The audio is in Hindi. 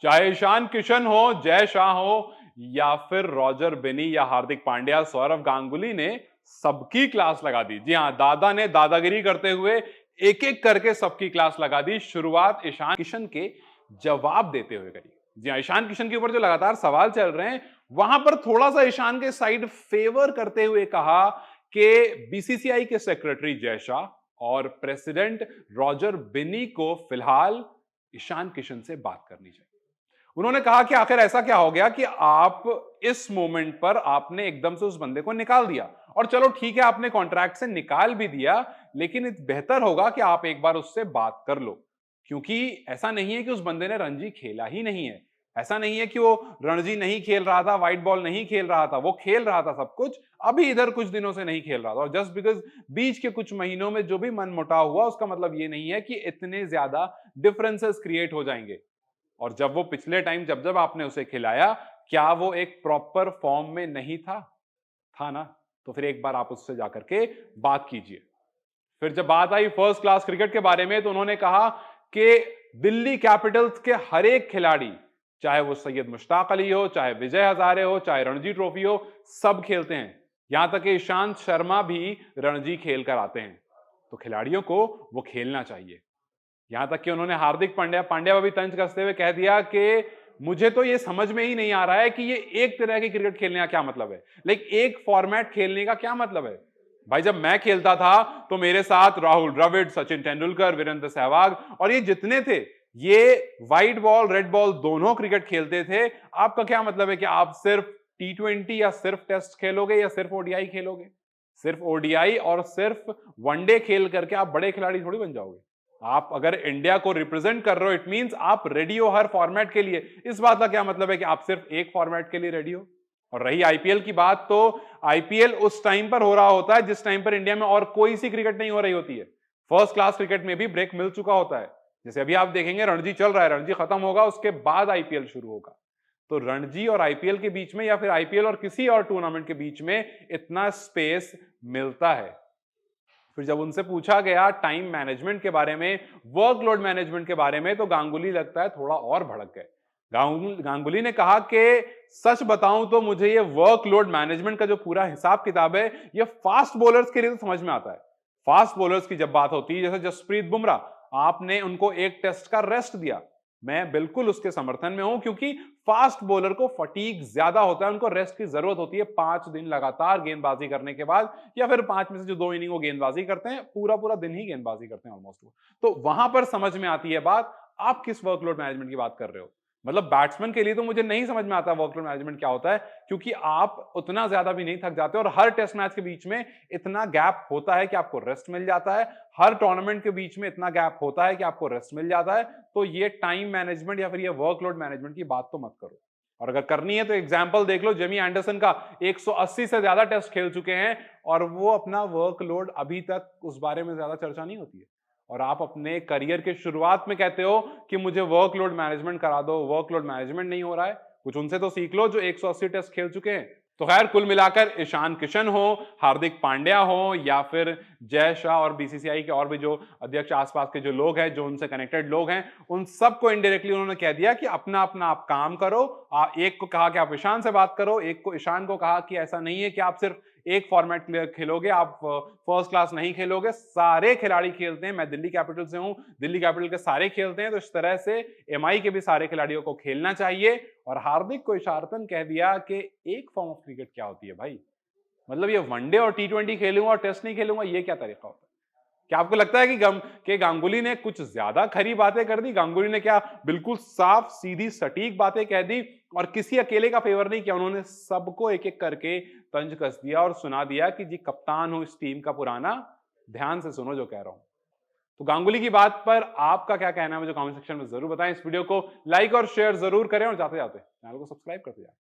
चाहे ईशान किशन हो, जय शाह हो या फिर रॉजर बिनी या हार्दिक पांड्या, सौरव गांगुली ने सबकी क्लास लगा दी। जी हां, दादा ने दादागिरी करते हुए एक एक करके सबकी क्लास लगा दी। शुरुआत ईशान किशन के जवाब देते हुए करी। जी हां, ईशान किशन के ऊपर जो लगातार सवाल चल रहे हैं, वहां पर थोड़ा सा ईशान के साइड फेवर करते हुए कहा कि बीसीसीआई के सेक्रेटरी जय शाह और प्रेसिडेंट रॉजर बिनी को फिलहाल ईशान किशन से बात करनी चाहिए। उन्होंने कहा कि आखिर ऐसा क्या हो गया कि आप इस मोमेंट पर आपने एकदम से उस बंदे को निकाल दिया। और चलो ठीक है, आपने कॉन्ट्रैक्ट से निकाल भी दिया, लेकिन बेहतर होगा कि आप एक बार उससे बात कर लो, क्योंकि ऐसा नहीं है कि उस बंदे ने रणजी खेला ही नहीं है। ऐसा नहीं है कि वो रणजी नहीं खेल रहा था, व्हाइट बॉल नहीं खेल रहा था, वो खेल रहा था सब कुछ। अभी इधर कुछ दिनों से नहीं खेल रहा था, और जस्ट बिकॉज बीच के कुछ महीनों में जो भी मनमुटाव हुआ, उसका मतलब ये नहीं है कि इतने ज्यादा डिफरेंसेस क्रिएट हो जाएंगे। और जब वो पिछले टाइम जब जब आपने उसे खिलाया, क्या वो एक प्रॉपर फॉर्म में नहीं था? था ना? तो फिर एक बार आप उससे जाकर के बात कीजिए। फिर जब बात आई फर्स्ट क्लास क्रिकेट के बारे में, तो उन्होंने कहा कि दिल्ली कैपिटल्स के हर एक खिलाड़ी, चाहे वो सैयद मुश्ताक अली हो, चाहे विजय हजारे हो, चाहे रणजी ट्रॉफी हो, सब खेलते हैं। यहां तक कि ईशांत शर्मा भी रणजी खेल कर आते हैं। तो खिलाड़ियों को वो खेलना चाहिए। यहां तक कि उन्होंने हार्दिक पांड्या पांड्या पर भी तंज कसते हुए कह दिया कि मुझे तो ये समझ में ही नहीं आ रहा है कि ये एक तरह की क्रिकेट खेलने का क्या मतलब है। लाइक एक फॉर्मेट खेलने का क्या मतलब है? भाई जब मैं खेलता था तो मेरे साथ राहुल द्रविड़, सचिन तेंदुलकर, वीरेंद्र सहवाग और ये जितने थे, ये व्हाइट बॉल रेड बॉल दोनों क्रिकेट खेलते थे। आपका क्या मतलब है कि आप सिर्फ T20 या सिर्फ टेस्ट खेलोगे या सिर्फ ओडीआई खेलोगे? सिर्फ ओडीआई और सिर्फ वनडे खेल करके आप बड़े खिलाड़ी थोड़ी बन जाओगे। आप अगर इंडिया को रिप्रेजेंट कर रहे हो, इट मींस आप रेडी हो हर फॉर्मेट के लिए। इस बात का क्या मतलब है कि आप सिर्फ एक फॉर्मेट के लिए रेडी हो? और रही आईपीएल की बात, तो आईपीएल उस टाइम पर हो रहा होता है जिस टाइम पर इंडिया में और कोई सी क्रिकेट नहीं हो रही होती है। फर्स्ट क्लास क्रिकेट में भी ब्रेक मिल चुका होता है। जैसे अभी आप देखेंगे रणजी चल रहा है, रणजी खत्म होगा, उसके बाद आईपीएल शुरू होगा। तो रणजी और आईपीएल के बीच में या फिर आईपीएल और किसी और टूर्नामेंट के बीच में इतना स्पेस मिलता है। फिर जब उनसे पूछा गया टाइम मैनेजमेंट के बारे में, वर्कलोड मैनेजमेंट के बारे में, तो गांगुली लगता है थोड़ा और भड़क गए। गांगुली ने कहा कि सच बताऊं तो मुझे ये वर्कलोड मैनेजमेंट का जो पूरा हिसाब किताब है, ये फास्ट बॉलर्स के लिए तो समझ में आता है। फास्ट बॉलर्स की जब बात होती है, जैसे जसप्रीत बुमराह, आपने उनको एक टेस्ट का रेस्ट दिया, मैं बिल्कुल उसके समर्थन में हूं, क्योंकि फास्ट बॉलर को फटीग ज्यादा होता है, उनको रेस्ट की जरूरत होती है। 5 दिन लगातार गेंदबाजी करने के बाद, या फिर 5 में से जो 2 इनिंग वो गेंदबाजी करते हैं, पूरा पूरा दिन ही गेंदबाजी करते हैं ऑलमोस्ट वो। तो वहां पर समझ में आती है बात, आप किस वर्कलोड मैनेजमेंट की बात कर रहे हो। मतलब बैट्समैन के लिए तो मुझे नहीं समझ में आता वर्कलोड मैनेजमेंट क्या होता है, क्योंकि आप उतना ज्यादा भी नहीं थक जाते, और हर टेस्ट मैच के बीच में इतना गैप होता है कि आपको रेस्ट मिल जाता है। हर टूर्नामेंट के बीच में इतना गैप होता है कि आपको रेस्ट मिल जाता है। तो ये टाइम मैनेजमेंट या फिर ये वर्कलोड मैनेजमेंट की बात तो मत करो। और अगर करनी है तो एग्जांपल देख लो, जेमी एंडरसन का 180 से ज्यादा टेस्ट खेल चुके हैं, और वो अपना वर्कलोड अभी तक उस बारे में ज्यादा चर्चा नहीं होती है। और आप अपने करियर के शुरुआत में कहते हो कि मुझे वर्कलोड मैनेजमेंट करा दो, वर्कलोड मैनेजमेंट नहीं हो रहा है। कुछ उनसे तो सीख लो जो 180 टेस्ट खेल चुके हैं। तो खैर, कुल मिलाकर ईशान किशन हो, हार्दिक पांड्या हो, या फिर जय शाह और बीसीसीआई के और भी जो अध्यक्ष आसपास के जो लोग हैं, जो उनसे कनेक्टेड लोग हैं, उन सबको इनडायरेक्टली उन्होंने कह दिया कि अपना अपना आप काम करो। एक को कहा कि आप ईशान से बात करो, एक को ईशान को कहा कि ऐसा नहीं है कि आप सिर्फ एक फॉर्मेट खेलोगे, आप फर्स्ट क्लास नहीं खेलोगे, सारे खिलाड़ी खेलते हैं। मैं दिल्ली कैपिटल से हूं, दिल्ली कैपिटल के सारे खेलते हैं, तो इस तरह से एमआई के भी सारे खिलाड़ियों को खेलना चाहिए। और हार्दिक को इशारतन कह दिया कि एक फॉर्म ऑफ क्रिकेट क्या होती है भाई, मतलब ये वनडे और T20 खेलूंगा और टेस्ट नहीं खेलूंगा, ये क्या तरीका होता है? क्या आपको लगता है कि गांगुली ने कुछ ज्यादा खरी बातें कर दी? गांगुली ने क्या बिल्कुल साफ सीधी सटीक बातें कह दी और किसी अकेले का फेवर नहीं किया? उन्होंने सबको एक एक करके तंज कस दिया और सुना दिया कि जी कप्तान हूं इस टीम का पुराना, ध्यान से सुनो जो कह रहा हूं। तो गांगुली की बात पर आपका क्या कहना है मुझे कमेंट सेक्शन में जरूर बताएं। इस वीडियो को लाइक और शेयर जरूर करें, और जाते जाते चैनल को सब्सक्राइब करते जाएं।